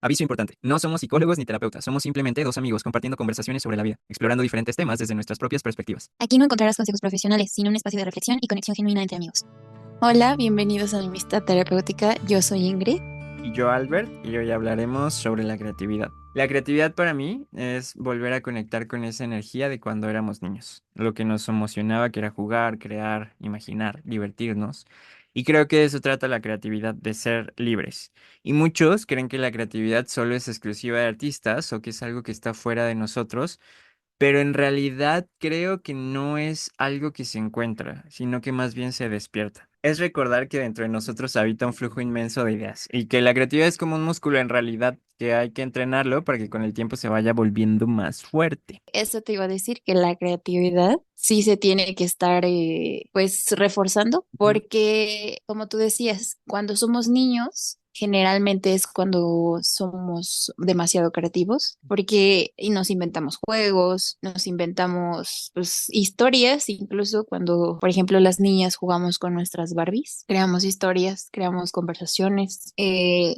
Aviso importante, no somos psicólogos ni terapeutas, somos simplemente dos amigos compartiendo conversaciones sobre la vida, explorando diferentes temas desde nuestras propias perspectivas. Aquí no encontrarás consejos profesionales, sino un espacio de reflexión y conexión genuina entre amigos. Hola, bienvenidos a mi amistad terapéutica. Yo soy Ingrid. Y yo, Albert, y hoy hablaremos sobre la creatividad. La creatividad para mí es volver a conectar con esa energía de cuando éramos niños, lo que nos emocionaba que era jugar, crear, imaginar, divertirnos. Y creo que de eso trata la creatividad, de ser libres. Y muchos creen que la creatividad solo es exclusiva de artistas o que es algo que está fuera de nosotros, pero en realidad creo que no es algo que se encuentra, sino que más bien se despierta. Es recordar que dentro de nosotros habita un flujo inmenso de ideas y que la creatividad es como un músculo en realidad que hay que entrenarlo para que con el tiempo se vaya volviendo más fuerte. Eso te iba a decir que la creatividad sí se tiene que estar pues reforzando Ujú. porque como tú decías, cuando somos niños generalmente es cuando somos demasiado creativos porque y nos inventamos juegos, nos inventamos pues historias, incluso cuando por ejemplo las niñas jugamos con nuestras Barbies, creamos historias, creamos conversaciones,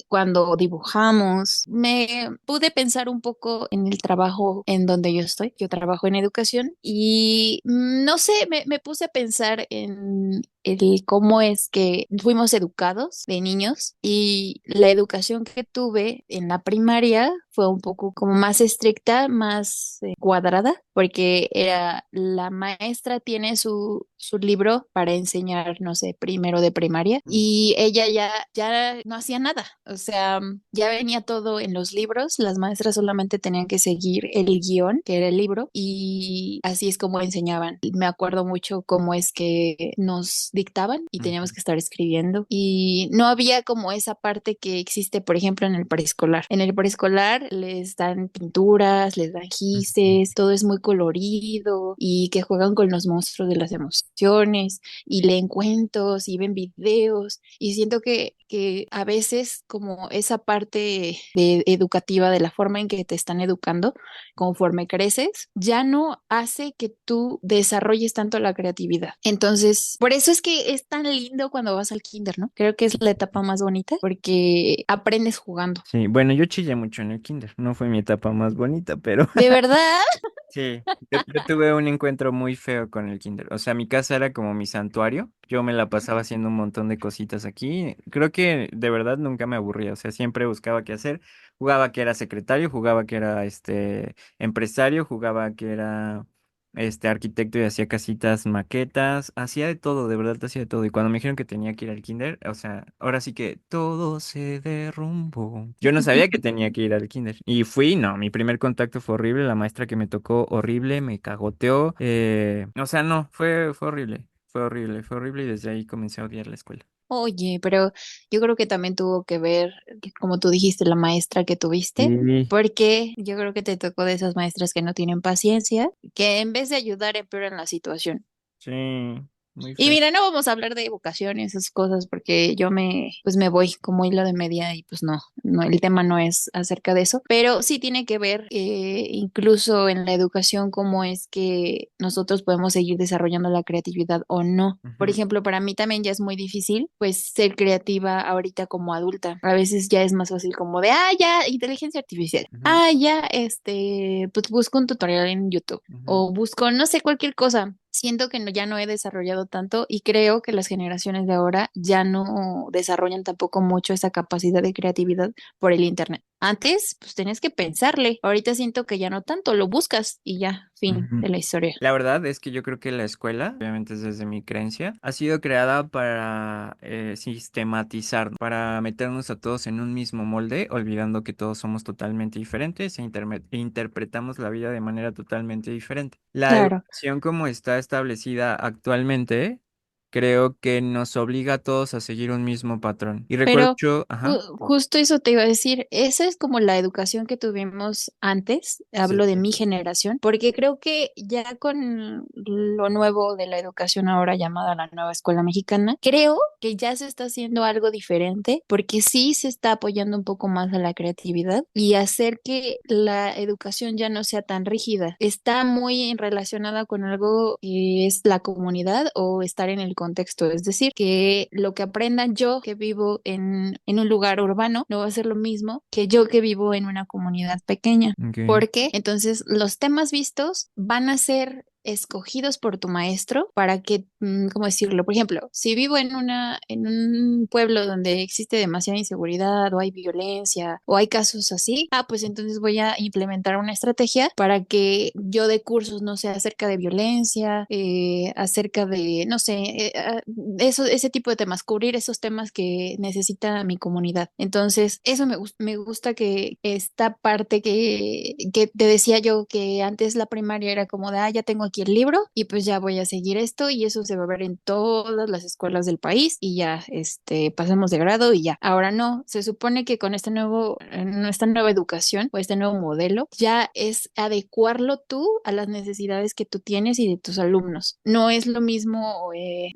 cuando dibujamos, me pude pensar un poco en el trabajo en donde yo estoy. Yo trabajo en educación y no sé, me puse a pensar en el cómo es que fuimos educados de niños y la educación que tuve en la primaria fue un poco como más estricta, más cuadrada, porque era la maestra tiene su libro para enseñar, no sé, primero de primaria y ella ya no hacía nada, o sea, ya venía todo en los libros, las maestras solamente tenían que seguir el guión, que era el libro, y así es como enseñaban. Me acuerdo mucho cómo es que nos dictaban y teníamos Ujú. que estar escribiendo y no había como esa parte que existe, por ejemplo, en el preescolar. En el preescolar les dan pinturas, les dan Ujú. gises, todo es muy colorido y que juegan con los monstruos de las emociones y leen cuentos y ven videos y siento que a veces como esa parte educativa de la forma en que te están educando conforme creces ya no hace que tú desarrolles tanto la creatividad. Entonces, por eso es que es tan lindo cuando vas al kinder, ¿no? Creo que es la etapa más bonita porque aprendes jugando. Sí, bueno, yo chillé mucho en el kinder, no fue mi etapa más bonita, pero ¿De verdad? sí, yo tuve un encuentro muy feo con el kinder. O sea, mi casa era como mi santuario. Yo me la pasaba haciendo un montón de cositas aquí. Creo que de verdad nunca me aburría. O sea, siempre buscaba qué hacer. Jugaba que era secretario, jugaba que era empresario, jugaba que era arquitecto y hacía casitas, maquetas, hacía de todo, de verdad hacía de todo. Y cuando me dijeron que tenía que ir al kinder, o sea, ahora sí que todo se derrumbó. Yo no sabía que tenía que ir al kinder. Y fui, no, mi primer contacto fue horrible, la maestra que me tocó horrible, me cagoteó. O sea, no, fue horrible, fue horrible, fue horrible y desde ahí comencé a odiar la escuela. Oye, pero yo creo que también tuvo que ver, como tú dijiste, la maestra que tuviste, Sí, porque yo creo que te tocó de esas maestras que no tienen paciencia, que en vez de ayudar empeoran la situación. sí, muy Y feo. mira, no vamos a hablar de vocación y esas cosas porque pues me voy como hilo de media y pues no, el tema no es acerca de eso, pero sí tiene que ver incluso en la educación cómo es que nosotros podemos seguir desarrollando la creatividad o no. Por Ujú, ejemplo, para mí también ya es muy difícil pues ser creativa ahorita como adulta. A veces ya es más fácil como de, ya, inteligencia artificial. ujú, Ya, pues busco un tutorial en YouTube ujú. o busco, no sé, cualquier cosa. Siento que ya no he desarrollado tanto y creo que las generaciones de ahora ya no desarrollan tampoco mucho esa capacidad de creatividad por el internet. Antes, pues tenías que pensarle. Ahorita siento que ya no tanto, lo buscas y ya, fin Ujú. de la historia. La verdad es que yo creo que la escuela, obviamente es desde mi creencia, ha sido creada para sistematizar, para meternos a todos en un mismo molde, olvidando que todos somos totalmente diferentes e interpretamos la vida de manera totalmente diferente. La Claro. educación como está establecida actualmente, creo que nos obliga a todos a seguir un mismo patrón. Y recuerdo Pero mucho, ajá. justo eso te iba a decir, esa es como la educación que tuvimos antes, Sí. hablo de mi generación, porque creo que ya con lo nuevo de la educación ahora llamada la nueva escuela mexicana, creo que ya se está haciendo algo diferente, porque sí se está apoyando un poco más a la creatividad y hacer que la educación ya no sea tan rígida. Está muy relacionada con algo que es la comunidad o estar en el contexto, es decir, que lo que aprenda yo que vivo en un lugar urbano no va a ser lo mismo que yo que vivo en una comunidad pequeña. Ok. Porque entonces los temas vistos van a ser escogidos por tu maestro para que, ¿cómo decirlo? Por ejemplo, si vivo en un pueblo donde existe demasiada inseguridad o hay violencia o hay casos así, pues entonces voy a implementar una estrategia para que yo dé cursos, no sé, acerca de violencia, acerca de, no sé, ese tipo de temas, cubrir esos temas que necesita mi comunidad. Entonces, eso me gusta que esta parte que te decía yo que antes la primaria era como de, ya tengo aquí el libro y pues ya voy a seguir esto y eso se va a ver en todas las escuelas del país y ya, pasamos de grado y ya. Ahora no, se supone que con esta nueva educación o este nuevo modelo ya es adecuarlo tú a las necesidades que tú tienes y de tus alumnos. No es lo mismo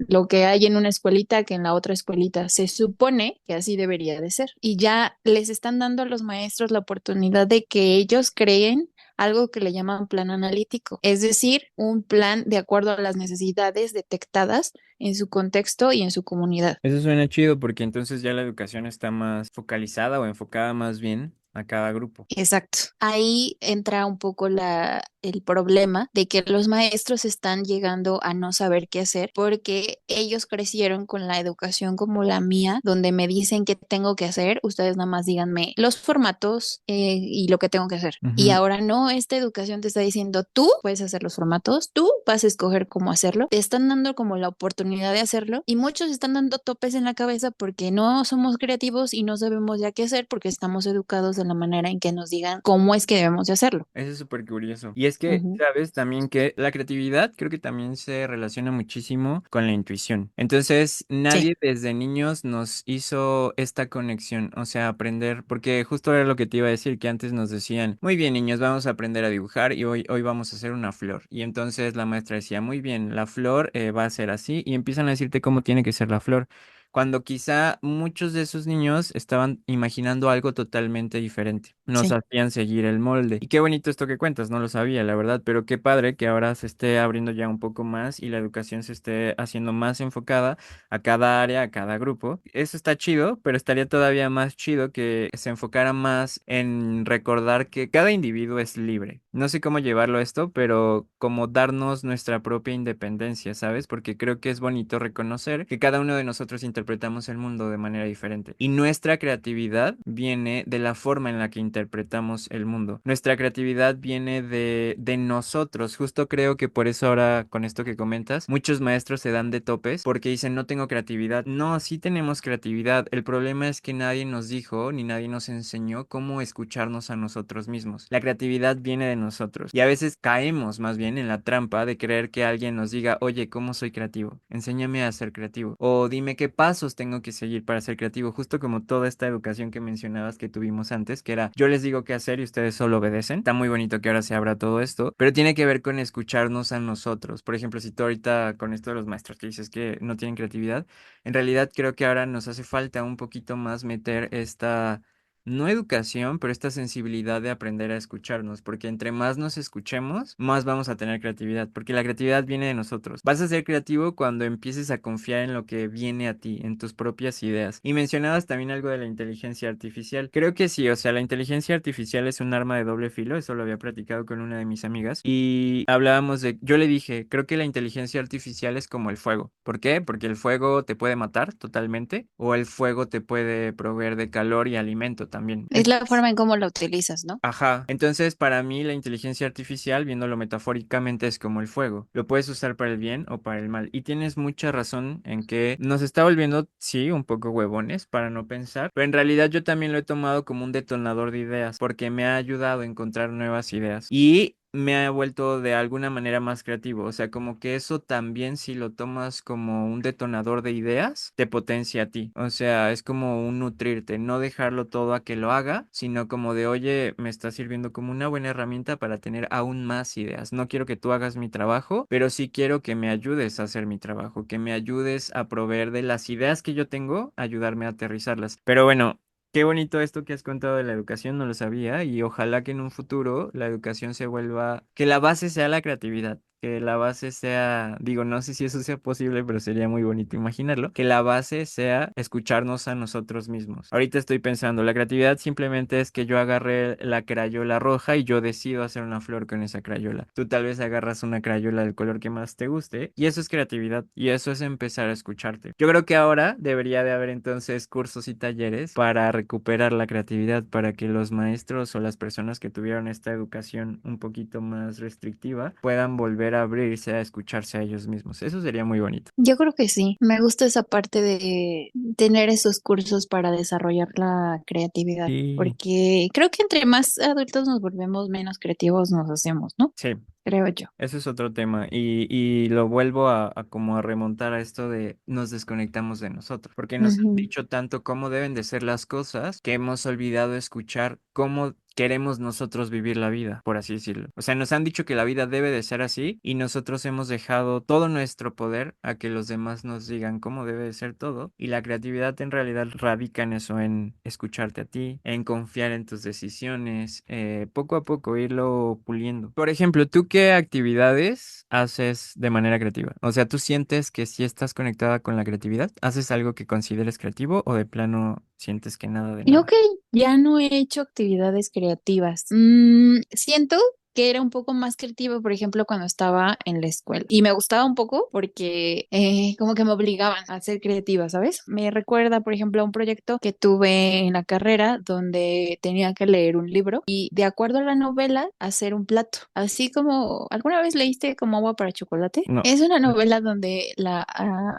lo que hay en una escuelita que en la otra escuelita. Se supone que así debería de ser. Y ya les están dando a los maestros la oportunidad de que ellos creen algo que le llaman plan analítico, es decir, un plan de acuerdo a las necesidades detectadas en su contexto y en su comunidad. Eso suena chido porque entonces ya la educación está más focalizada o enfocada más bien a cada grupo. Exacto. Ahí entra un poco el problema de que los maestros están llegando a no saber qué hacer porque ellos crecieron con la educación como la mía, donde me dicen qué tengo que hacer, ustedes nada más díganme los formatos y lo que tengo que hacer. Y Ujú. ahora no, esta educación te está diciendo tú puedes hacer los formatos, tú vas a escoger cómo hacerlo, te están dando como la oportunidad de hacerlo y muchos están dando topes en la cabeza porque no somos creativos y no sabemos ya qué hacer porque estamos educados de la manera en que nos digan cómo es que debemos de hacerlo. Eso es súper curioso. Y es que, Ujú. sabes, también que la creatividad creo que también se relaciona muchísimo con la intuición. Entonces, Sí. nadie desde niños nos hizo esta conexión, o sea, aprender, porque justo era lo que te iba a decir, que antes nos decían, muy bien, niños, vamos a aprender a dibujar y hoy vamos a hacer una flor. Y entonces la maestra decía, muy bien, la flor va a ser así y empiezan a decirte cómo tiene que ser la flor. Cuando quizá muchos de esos niños estaban imaginando algo totalmente diferente. Nos Sí. hacían seguir el molde. Y qué bonito esto que cuentas, no lo sabía, la verdad, pero qué padre que ahora se esté abriendo ya un poco más y la educación se esté haciendo más enfocada a cada área, a cada grupo. Eso está chido, pero estaría todavía más chido que se enfocara más en recordar que cada individuo es libre. No sé cómo llevarlo a esto, pero como darnos nuestra propia independencia, ¿sabes? Porque creo que es bonito reconocer que cada uno de nosotros interpretamos el mundo de manera diferente. Y nuestra creatividad viene de la forma en la que interpretamos el mundo. Nuestra creatividad viene de nosotros. Justo creo que por eso ahora con esto que comentas, muchos maestros se dan de topes porque dicen no tengo creatividad. No, sí tenemos creatividad. El problema es que nadie nos dijo ni nadie nos enseñó cómo escucharnos a nosotros mismos. La creatividad viene de nosotros y a veces caemos más bien en la trampa de creer que alguien nos diga, oye, ¿cómo soy creativo? Enséñame a ser creativo. O dime qué pasos tengo que seguir para ser creativo. Justo como toda esta educación que mencionabas que tuvimos antes, que era yo les digo qué hacer y ustedes solo obedecen. Está muy bonito que ahora se abra todo esto, pero tiene que ver con escucharnos a nosotros. Por ejemplo, si tú ahorita con esto de los maestros que dices que no tienen creatividad, en realidad creo que ahora nos hace falta un poquito más meter esta no educación, pero esta sensibilidad de aprender a escucharnos, porque entre más nos escuchemos, más vamos a tener creatividad, porque la creatividad viene de nosotros. Vas a ser creativo cuando empieces a confiar en lo que viene a ti, en tus propias ideas. Y mencionabas también algo de la inteligencia artificial. Creo que sí, o sea, la inteligencia artificial es un arma de doble filo, eso lo había platicado con una de mis amigas, y hablábamos de, yo le dije, creo que la inteligencia artificial es como el fuego. ¿Por qué? Porque el fuego te puede matar totalmente, o el fuego te puede proveer de calor y alimento también. Es la forma en cómo la utilizas, ¿no? Ajá, entonces para mí la inteligencia artificial, viéndolo metafóricamente, es como el fuego. Lo puedes usar para el bien o para el mal. Y tienes mucha razón en que nos está volviendo, sí, un poco huevones para no pensar, pero en realidad yo también lo he tomado como un detonador de ideas, porque me ha ayudado a encontrar nuevas ideas. Y me ha vuelto de alguna manera más creativo. O sea, como que eso también si lo tomas como un detonador de ideas, te potencia a ti. O sea, es como un nutrirte, no dejarlo todo a que lo haga, sino como de, oye, me está sirviendo como una buena herramienta para tener aún más ideas. No quiero que tú hagas mi trabajo, pero sí quiero que me ayudes a hacer mi trabajo, que me ayudes a proveer de las ideas que yo tengo, ayudarme a aterrizarlas. Pero bueno. Qué bonito esto que has contado de la educación, no lo sabía, y ojalá que en un futuro la educación se vuelva, que la base sea la creatividad, que la base sea, digo, no sé si eso sea posible, pero sería muy bonito imaginarlo, que la base sea escucharnos a nosotros mismos. Ahorita estoy pensando, la creatividad simplemente es que yo agarré la crayola roja y yo decido hacer una flor con esa crayola. Tú tal vez agarras una crayola del color que más te guste y eso es creatividad y eso es empezar a escucharte. Yo creo que ahora debería de haber entonces cursos y talleres para recuperar la creatividad, para que los maestros o las personas que tuvieron esta educación un poquito más restrictiva puedan volver a abrirse a escucharse a ellos mismos. Eso sería muy bonito. Yo creo que sí. Me gusta esa parte de tener esos cursos para desarrollar la creatividad, Sí. porque creo que entre más adultos nos volvemos, menos creativos nos hacemos, ¿no? Sí. Creo yo. Eso es otro tema y lo vuelvo a como a remontar a esto de nos desconectamos de nosotros, porque nos han Ujú. dicho tanto cómo deben de ser las cosas que hemos olvidado escuchar cómo queremos nosotros vivir la vida, por así decirlo. O sea, nos han dicho que la vida debe de ser así y nosotros hemos dejado todo nuestro poder a que los demás nos digan cómo debe de ser todo y la creatividad en realidad radica en eso, en escucharte a ti, en confiar en tus decisiones, poco a poco irlo puliendo. Por ejemplo, ¿tú qué actividades haces de manera creativa? O sea, ¿tú sientes que si estás conectada con la creatividad, haces algo que consideres creativo o de plano sientes que nada de Creo nada? que ya no he hecho actividades creativas. Siento que era un poco más creativa, por ejemplo, cuando estaba en la escuela. Y me gustaba un poco porque como que me obligaban a ser creativa, ¿sabes? Me recuerda, por ejemplo, a un proyecto que tuve en la carrera donde tenía que leer un libro y de acuerdo a la novela, hacer un plato. Así como, ¿alguna vez leíste como agua para chocolate? No. Es una novela donde la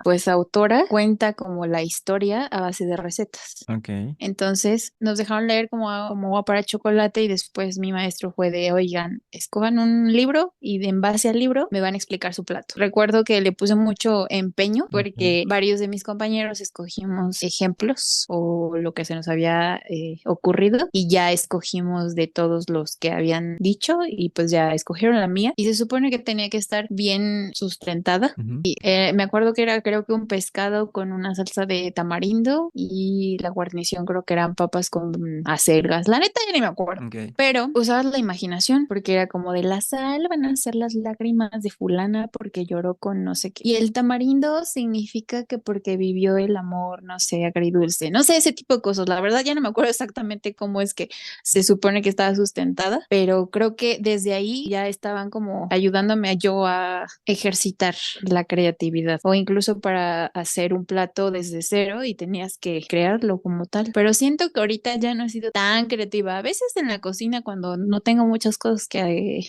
pues autora cuenta como la historia a base de recetas. Ok. Entonces nos dejaron leer como agua para chocolate y después mi maestro fue de, oigan, escojan un libro y en base al libro me van a explicar su plato. Recuerdo que le puse mucho empeño Ujú. porque varios de mis compañeros escogimos ejemplos o lo que se nos había ocurrido y ya escogimos de todos los que habían dicho y pues ya escogieron la mía y se supone que tenía que estar bien sustentada. Ujú. Me acuerdo que era creo que un pescado con una salsa de tamarindo y la guarnición creo que eran papas con acelgas. La neta ya ni me acuerdo. Ok. Pero usabas la imaginación porque era como de la sal van a ser las lágrimas de fulana porque lloró con no sé qué. Y el tamarindo significa que porque vivió el amor, no sé, agridulce, no sé, ese tipo de cosas. La verdad ya no me acuerdo exactamente cómo es que se supone que estaba sustentada, pero creo que desde ahí ya estaban como ayudándome a yo a ejercitar la creatividad o incluso para hacer un plato desde cero y tenías que crearlo como tal. Pero siento que ahorita ya no he sido tan creativa. A veces en la cocina cuando no tengo muchas cosas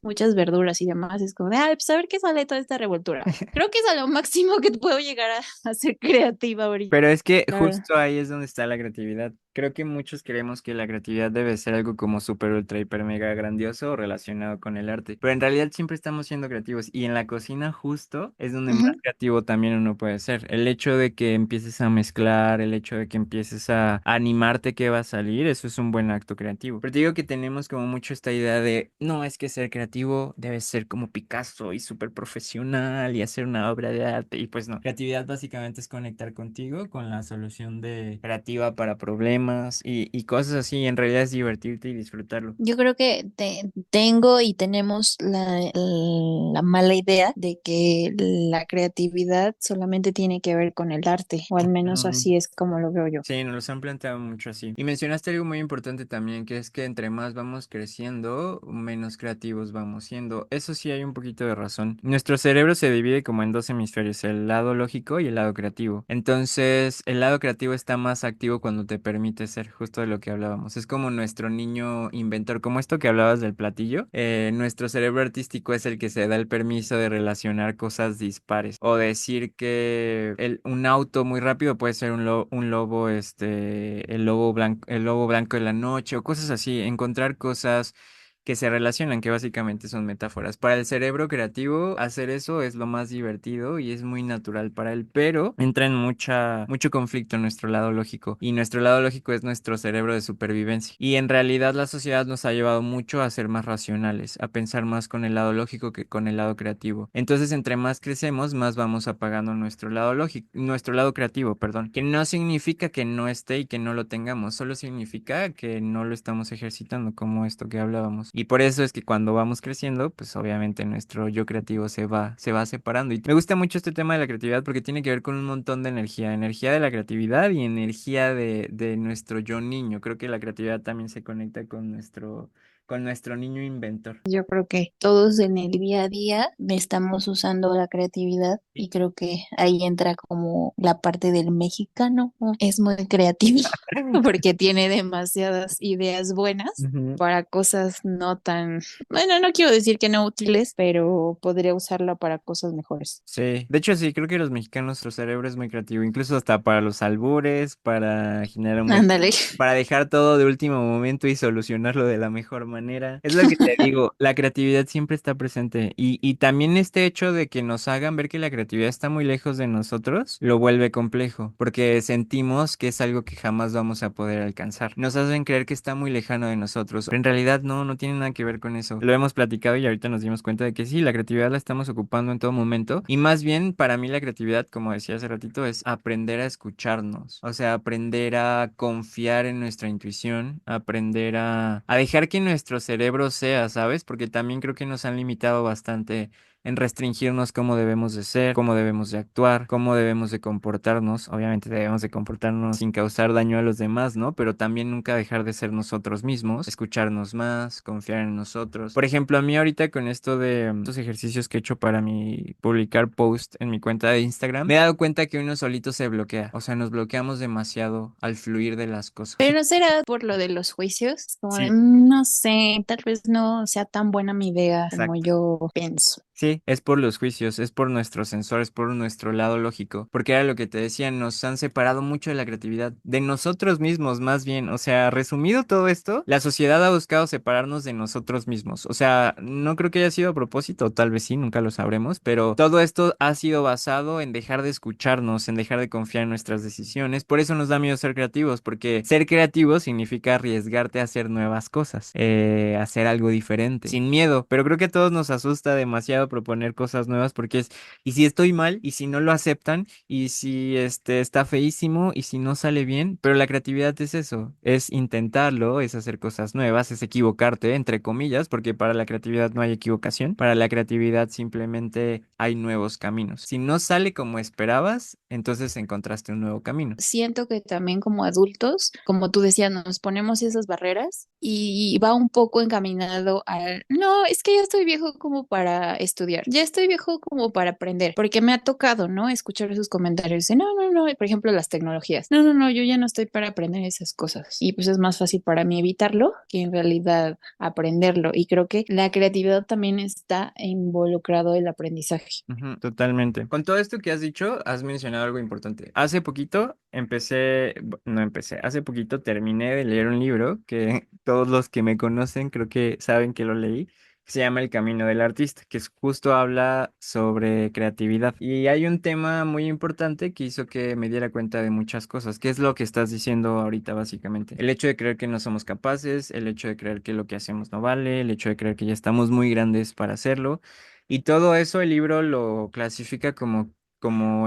muchas verduras y demás, es como de, ay, pues a ver qué sale toda esta revoltura. Creo que es a lo máximo que puedo llegar a ser creativa ahorita, Pero es que la verdad. justo ahí es donde está la creatividad. Creo que muchos creemos que la creatividad debe ser algo como súper, ultra, hiper, mega grandioso o relacionado con el arte. Pero en realidad siempre estamos siendo creativos. Y en la cocina justo es donde más Ujú. creativo también uno puede ser. El hecho de que empieces a mezclar, el hecho de que empieces a animarte que va a salir, eso es un buen acto creativo. Pero te digo que tenemos como mucho esta idea de, no, es que ser creativo debe ser como Picasso y súper profesional y hacer una obra de arte. Y pues no, creatividad básicamente es conectar contigo, con la solución de creativa para problemas y cosas así. En realidad es divertirte y disfrutarlo. Yo creo que tengo y tenemos la mala idea de que la creatividad solamente tiene que ver con el arte, o al menos Mm. así es como lo veo yo. Sí, nos los han planteado mucho así. Y mencionaste algo muy importante también, que es que entre más vamos creciendo, menos creativos vamos siendo. Eso sí hay un poquito de razón. Nuestro cerebro se divide como en dos hemisferios, el lado lógico y el lado creativo. Entonces, el lado creativo está más activo cuando te permite ser justo de lo que hablábamos. Es como nuestro niño inventor, como esto que hablabas del platillo. Nuestro cerebro artístico es el que se da el permiso de relacionar cosas dispares o decir que un auto muy rápido puede ser un lobo, el lobo blanco de la noche o cosas así, encontrar cosas que se relacionan, que básicamente son metáforas. Para el cerebro creativo, hacer eso es lo más divertido y es muy natural para él, pero entra en mucho conflicto en nuestro lado lógico y nuestro lado lógico es nuestro cerebro de supervivencia. Y en realidad la sociedad nos ha llevado mucho a ser más racionales, a pensar más con el lado lógico que con el lado creativo. Entonces, entre más crecemos, más vamos apagando nuestro lado lógico, nuestro lado creativo, perdón, que no significa que no esté y que no lo tengamos, solo significa que no lo estamos ejercitando, como esto que hablábamos. Y por eso es que cuando vamos creciendo, pues obviamente nuestro yo creativo se va separando. Y me gusta mucho este tema de la creatividad porque tiene que ver con un montón de energía, energía de la creatividad y energía de nuestro yo niño. Creo que la creatividad también se conecta con nuestro niño inventor. Yo creo que todos en el día a día estamos usando la creatividad y creo que ahí entra como la parte del mexicano. ¿No? Es muy creativo porque tiene demasiadas ideas buenas Ujú. para cosas no tan, bueno, no quiero decir que no útiles, pero podría usarla para cosas mejores. Sí, de hecho sí, creo que los mexicanos, nuestro cerebro es muy creativo, incluso hasta para los albures, para generar un buen, Ándale. para dejar todo de último momento y solucionarlo de la mejor manera. Es lo que te digo, la creatividad siempre está presente y también este hecho de que nos hagan ver que la creatividad está muy lejos de nosotros, lo vuelve complejo, porque sentimos que es algo que jamás vamos a poder alcanzar. Nos hacen creer que está muy lejano de nosotros, pero en realidad no, no tiene nada que ver con eso. Lo hemos platicado y ahorita nos dimos cuenta de que sí, la creatividad la estamos ocupando en todo momento y más bien para mí la creatividad, como decía hace ratito, es aprender a escucharnos, o sea, aprender a confiar en nuestra intuición, aprender a dejar que nuestro cerebro sea, ¿sabes? Porque también creo que nos han limitado bastante en restringirnos cómo debemos de ser, cómo debemos de actuar, cómo debemos de comportarnos. Obviamente debemos de comportarnos sin causar daño a los demás, ¿no? Pero también nunca dejar de ser nosotros mismos, escucharnos más, confiar en nosotros. Por ejemplo, a mí ahorita con esto de estos ejercicios que he hecho para mi publicar post en mi cuenta de Instagram, me he dado cuenta que uno solito se bloquea. O sea, nos bloqueamos demasiado al fluir de las cosas. Pero no será por lo de los juicios, como de, Sí, no sé, tal vez no sea tan buena mi idea como exacto. yo pienso. Sí, es por los juicios, es por nuestro sensor, es por nuestro lado lógico, porque era lo que te decía, nos han separado mucho de la creatividad, de nosotros mismos más bien, o sea, resumido todo esto, la sociedad ha buscado separarnos de nosotros mismos, o sea, no creo que haya sido a propósito, o tal vez sí, nunca lo sabremos, pero todo esto ha sido basado en dejar de escucharnos, en dejar de confiar en nuestras decisiones, por eso nos da miedo ser creativos, porque ser creativo significa arriesgarte a hacer nuevas cosas, hacer algo diferente, sin miedo, pero creo que a todos nos asusta demasiado proponer cosas nuevas porque es, ¿y si estoy mal? ¿Y si no lo aceptan? ¿Y si está feísimo? ¿Y si no sale bien? Pero la creatividad es eso, es intentarlo, es hacer cosas nuevas, es equivocarte, entre comillas, porque para la creatividad no hay equivocación, para la creatividad simplemente hay nuevos caminos. Si no sale como esperabas, entonces encontraste un nuevo camino. Siento que también como adultos, como tú decías, nos ponemos esas barreras y va un poco encaminado al, no, es que ya estoy viejo como para estudiar, ya estoy viejo como para aprender, porque me ha tocado, ¿no? Escuchar esos comentarios de, no, no, no, por ejemplo, las tecnologías, no, no, no, yo ya no estoy para aprender esas cosas. Y pues es más fácil para mí evitarlo que en realidad aprenderlo. Y creo que la creatividad también está involucrado el aprendizaje. Ujú, totalmente. Con todo esto que has dicho, has mencionado algo importante. Hace poquito no empecé, hace poquito terminé de leer un libro que todos los que me conocen creo que saben que lo leí, que se llama El Camino del Artista, que justo habla sobre creatividad. Y hay un tema muy importante que hizo que me diera cuenta de muchas cosas, que es lo que estás diciendo ahorita básicamente. El hecho de creer que no somos capaces, el hecho de creer que lo que hacemos no vale, el hecho de creer que ya estamos muy grandes para hacerlo. Y todo eso el libro lo clasifica como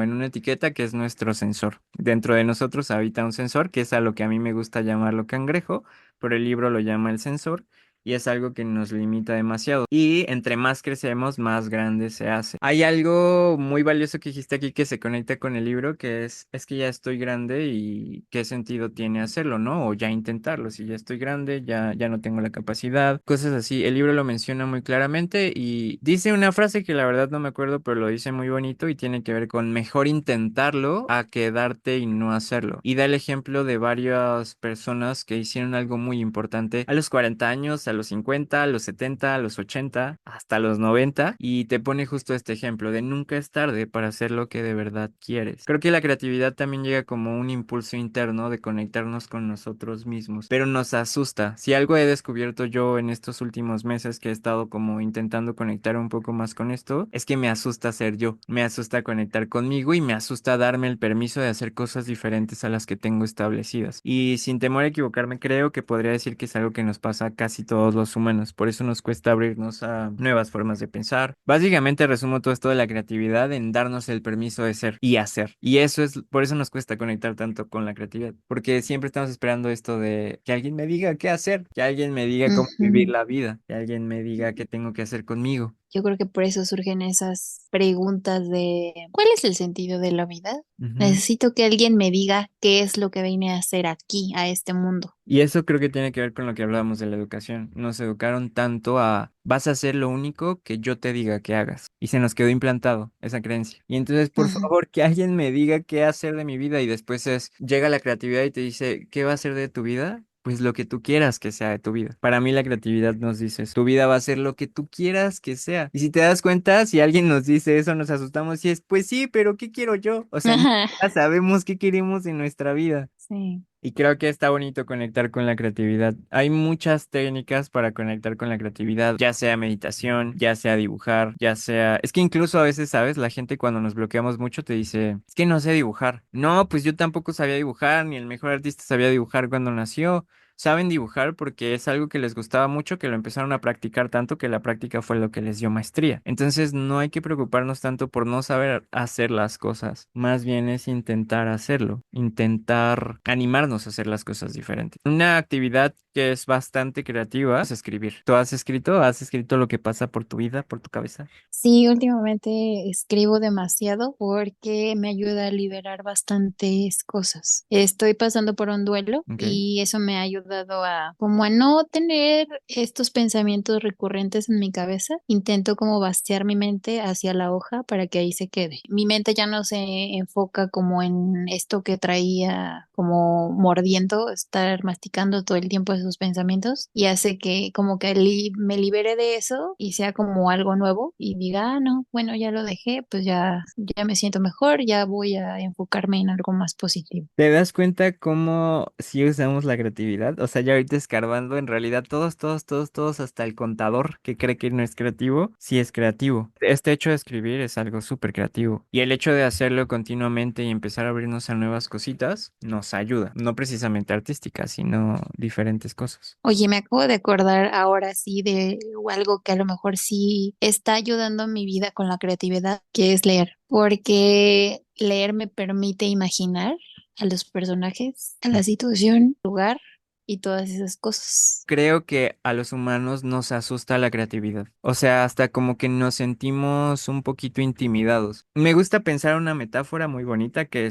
en una etiqueta que es nuestro sensor. Dentro de nosotros habita un sensor, que es a lo que a mí me gusta llamarlo cangrejo, pero el libro lo llama el sensor y es algo que nos limita demasiado. Y entre más crecemos, más grande se hace. Hay algo muy valioso que dijiste aquí que se conecta con el libro, que es que ya estoy grande y qué sentido tiene hacerlo, ¿no? O ya intentarlo. Si ya estoy grande, ya no tengo la capacidad, cosas así. El libro lo menciona muy claramente y dice una frase que la verdad no me acuerdo, pero lo dice muy bonito y tiene que ver con mejor intentarlo a quedarte y no hacerlo. Y da el ejemplo de varias personas que hicieron algo muy importante a los 40 años, a los 50, a los 70, a los 80, hasta los 90 y te pone justo este ejemplo de nunca es tarde para hacer lo que de verdad quieres. Creo que la creatividad también llega como un impulso interno de conectarnos con nosotros mismos, pero nos asusta. Si algo he descubierto yo en estos últimos meses que he estado como intentando conectar un poco más con esto, es que me asusta ser yo, me asusta conectar conmigo y me asusta darme el permiso de hacer cosas diferentes a las que tengo establecidas. Y sin temor a equivocarme, creo que podría decir que es algo que nos pasa a casi todos todos los humanos. Por eso nos cuesta abrirnos a nuevas formas de pensar. Básicamente resumo todo esto de la creatividad en darnos el permiso de ser y hacer. Y eso es, por eso nos cuesta conectar tanto con la creatividad, porque siempre estamos esperando esto de que alguien me diga qué hacer, que alguien me diga cómo vivir Ujú. la vida, que alguien me diga qué tengo que hacer conmigo. Yo creo que por eso surgen esas preguntas de ¿cuál es el sentido de la vida? Ujú. Necesito que alguien me diga qué es lo que vine a hacer aquí, a este mundo. Y eso creo que tiene que ver con lo que hablábamos de la educación. Nos educaron tanto a vas a hacer lo único que yo te diga que hagas. Y se nos quedó implantado esa creencia. Y entonces, por Ujú. favor, que alguien me diga qué hacer de mi vida. Y después llega la creatividad y te dice, ¿qué va a ser de tu vida? Pues lo que tú quieras que sea de tu vida. Para mí la creatividad nos dice, tu vida va a ser lo que tú quieras que sea. Y si te das cuenta, si alguien nos dice eso, nos asustamos y es, pues sí, pero ¿qué quiero yo? O sea, ni Ajá, siquiera sabemos qué queremos en nuestra vida. sí. Y creo que está bonito conectar con la creatividad. Hay muchas técnicas para conectar con la creatividad, ya sea meditación, ya sea dibujar, ya sea... Es que incluso a veces, ¿sabes? La gente cuando nos bloqueamos mucho te dice, es que no sé dibujar. No, pues yo tampoco sabía dibujar, ni el mejor artista sabía dibujar cuando nació. Saben dibujar porque es algo que les gustaba mucho, que lo empezaron a practicar tanto que la práctica fue lo que les dio maestría. Entonces no hay que preocuparnos tanto por no saber hacer las cosas, más bien es intentar hacerlo, intentar animarnos a hacer las cosas diferentes. Una actividad que es bastante creativa es escribir. ¿Tú has escrito? ¿Has escrito lo que pasa por tu vida, por tu cabeza? Sí, últimamente escribo demasiado porque me ayuda a liberar bastantes cosas. Estoy pasando por un duelo Ok. y eso me ha ayudado a como a no tener estos pensamientos recurrentes en mi cabeza. Intento como vaciar mi mente hacia la hoja para que ahí se quede. Mi mente ya no se enfoca como en esto que traía como mordiendo, estar masticando todo el tiempo esos pensamientos y hace que como que me libere de eso y sea como algo nuevo y diga, ah, no, bueno, ya lo dejé, pues ya me siento mejor, ya voy a enfocarme en algo más positivo. ¿Te das cuenta cómo si usamos la creatividad? O sea, ya ahorita escarbando, en realidad todos, hasta el contador que cree que no es creativo, sí es creativo. Este hecho de escribir es algo súper creativo. Y el hecho de hacerlo continuamente y empezar a abrirnos a nuevas cositas nos ayuda. No precisamente artísticas, sino diferentes cosas. Oye, me acabo de acordar ahora sí de algo que a lo mejor sí está ayudando a mi vida con la creatividad, que es leer, porque leer me permite imaginar a los personajes, a la situación, lugar y todas esas cosas. Creo que a los humanos nos asusta la creatividad. O sea, hasta como que nos sentimos un poquito intimidados. Me gusta pensar una metáfora muy bonita que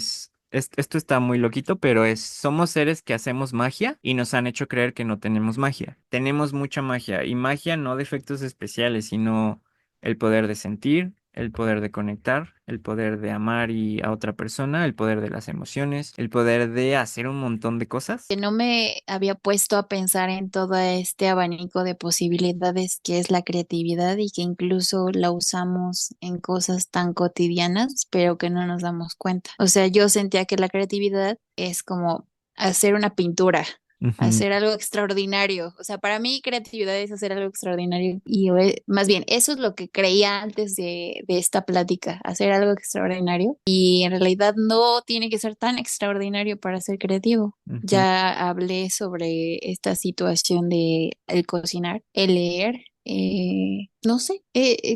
esto está muy loquito, pero somos seres que hacemos magia y nos han hecho creer que no tenemos magia. Tenemos mucha magia y magia no de efectos especiales, sino el poder de sentir, el poder de conectar, el poder de amar y a otra persona, el poder de las emociones, el poder de hacer un montón de cosas. Que no me había puesto a pensar en todo este abanico de posibilidades que es la creatividad y que incluso la usamos en cosas tan cotidianas, pero que no nos damos cuenta. O sea, yo sentía que la creatividad es como hacer una pintura. Ujú. Hacer algo extraordinario. O sea, para mí creatividad es hacer algo extraordinario. Y más bien, eso es lo que creía antes de esta plática, hacer algo extraordinario. Y en realidad no tiene que ser tan extraordinario para ser creativo. Ujú. Ya hablé sobre esta situación de el cocinar, el leer. No sé,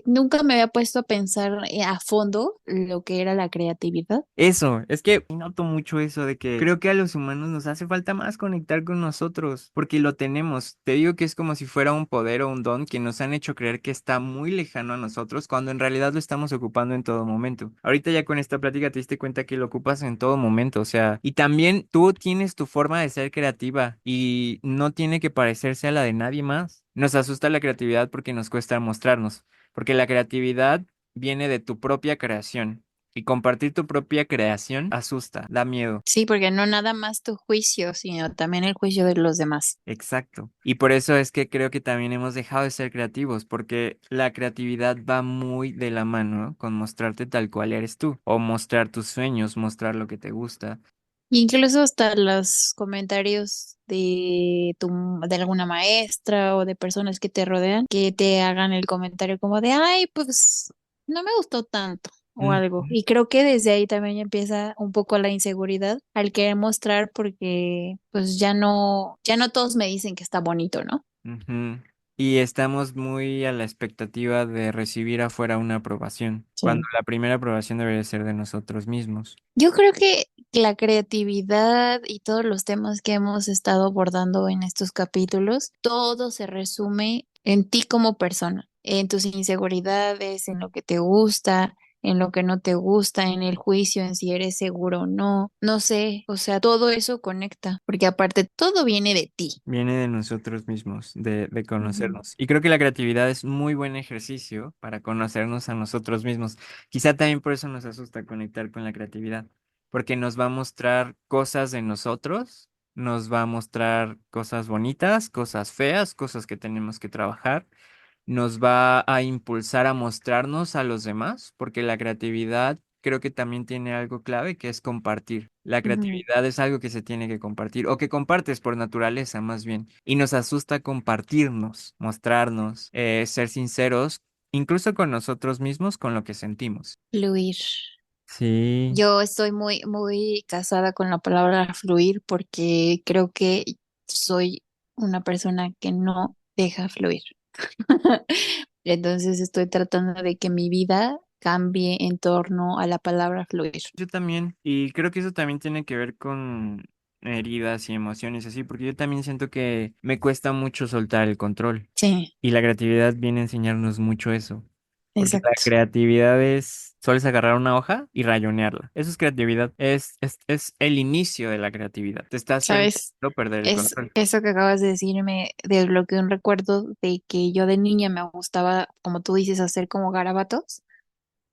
nunca me había puesto a pensar a fondo lo que era la creatividad. Eso, es que noto mucho eso de que creo que a los humanos nos hace falta más conectar con nosotros, porque lo tenemos. Te digo que es como si fuera un poder o un don que nos han hecho creer que está muy lejano a nosotros, cuando en realidad lo estamos ocupando en todo momento. Ahorita ya con esta plática te diste cuenta que lo ocupas en todo momento, o sea, y también tú tienes tu forma de ser creativa y no tiene que parecerse a la de nadie más. Nos asusta la creatividad porque nos cuesta mostrarnos, porque la creatividad viene de tu propia creación. Y compartir tu propia creación asusta, da miedo. Sí, porque no nada más tu juicio, sino también el juicio de los demás. Exacto. Y por eso es que creo que también hemos dejado de ser creativos, porque la creatividad va muy de la mano con mostrarte tal cual eres tú, o mostrar tus sueños, mostrar lo que te gusta. Incluso hasta los comentarios de alguna maestra o de personas que te rodean, que te hagan el comentario como de, ay, pues no me gustó tanto o Mm. algo. Y creo que desde ahí también empieza un poco la inseguridad al querer mostrar porque pues ya no todos me dicen que está bonito, ¿no? Ujú. Y estamos muy a la expectativa de recibir afuera una aprobación, cuando Sí. la primera aprobación debería ser de nosotros mismos. Yo creo que la creatividad y todos los temas que hemos estado abordando en estos capítulos, todo se resume en ti como persona, en tus inseguridades, en lo que te gusta, en lo que no te gusta, en el juicio, en si eres seguro o no, no sé, o sea, todo eso conecta, porque aparte todo viene de ti. Viene de nosotros mismos, de Ujú. conocernos. Y creo que la creatividad es muy buen ejercicio para conocernos a nosotros mismos. Quizá también por eso nos asusta conectar con la creatividad, porque nos va a mostrar cosas de nosotros, nos va a mostrar cosas bonitas, cosas feas, cosas que tenemos que trabajar, nos va a impulsar a mostrarnos a los demás, porque la creatividad creo que también tiene algo clave que es compartir. La Ujú. creatividad es algo que se tiene que compartir o que compartes por naturaleza más bien. Y nos asusta compartirnos, mostrarnos, ser sinceros, incluso con nosotros mismos, con lo que sentimos. Fluir. Sí, Yo estoy muy casada con la palabra fluir porque creo que soy una persona que no deja fluir. Entonces estoy tratando de que mi vida cambie en torno a la palabra fluir. yo también. Y creo que eso también tiene que ver con heridas y emociones así, porque yo también siento que me cuesta mucho soltar el control. Sí, Y la creatividad viene a enseñarnos mucho eso. Porque la exacto. creatividad es, sueles agarrar una hoja y rayonearla. Eso es creatividad. Es el inicio de la creatividad. Te estás ¿Sabes? permitiendo perder el Es control. eso que acabas de decir me desbloqueó un recuerdo de que yo de niña me gustaba, como tú dices, hacer como garabatos,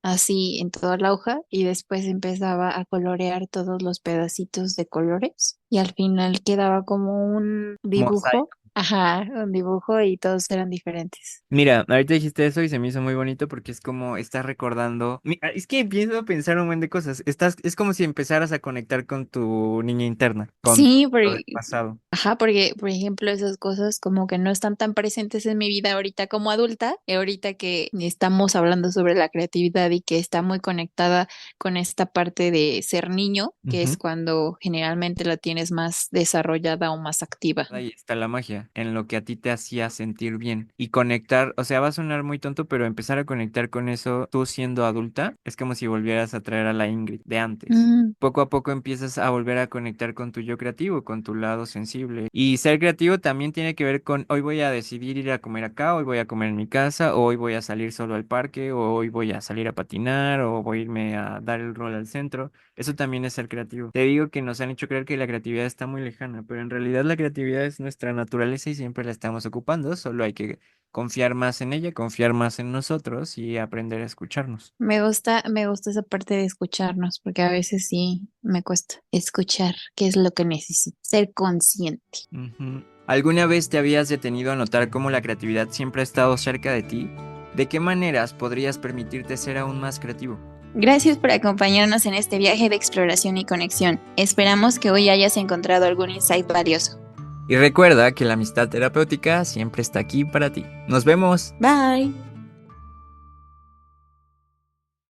así en toda la hoja, y después empezaba a colorear todos los pedacitos de colores y al final quedaba como un dibujo, Mosaico. ajá, un dibujo y todos eran diferentes. Mira, ahorita dijiste eso y se me hizo muy bonito porque es como estás recordando. Es que empiezo a pensar un buen de cosas. Es como si empezaras a conectar con tu niña interna, con Sí, tu del porque, pasado. ajá, porque, por ejemplo, esas cosas como que no están tan presentes en mi vida ahorita como adulta, y ahorita que estamos hablando sobre la creatividad y que está muy conectada con esta parte de ser niño, que es cuando generalmente la tienes más desarrollada o más activa. Ahí está la magia, en lo que a ti te hacía sentir bien y conectar, o sea, va a sonar muy tonto, pero empezar a conectar con eso tú siendo adulta es como si volvieras a traer a la Ingrid de antes. Mm, Poco a poco empiezas a volver a conectar con tu yo creativo, con tu lado sensible. Y ser creativo también tiene que ver con hoy voy a decidir ir a comer acá, hoy voy a comer en mi casa, o hoy voy a salir solo al parque, o hoy voy a salir a patinar, o voy a irme a dar el rol al centro. Eso también es ser creativo. Te digo que nos han hecho creer que la creatividad está muy lejana, pero en realidad la creatividad es nuestra naturaleza y siempre la estamos ocupando, solo hay que confiar más en ella, confiar más en nosotros y aprender a escucharnos. me gusta esa parte de escucharnos, porque a veces sí me cuesta escuchar qué es lo que necesito, ser consciente. Ujú. ¿Alguna vez te habías detenido a notar cómo la creatividad siempre ha estado cerca de ti? ¿De qué maneras podrías permitirte ser aún más creativo? Gracias por acompañarnos en este viaje de exploración y conexión. Esperamos que hoy hayas encontrado algún insight valioso. Y recuerda que la amistad terapéutica siempre está aquí para ti. Nos vemos. Bye.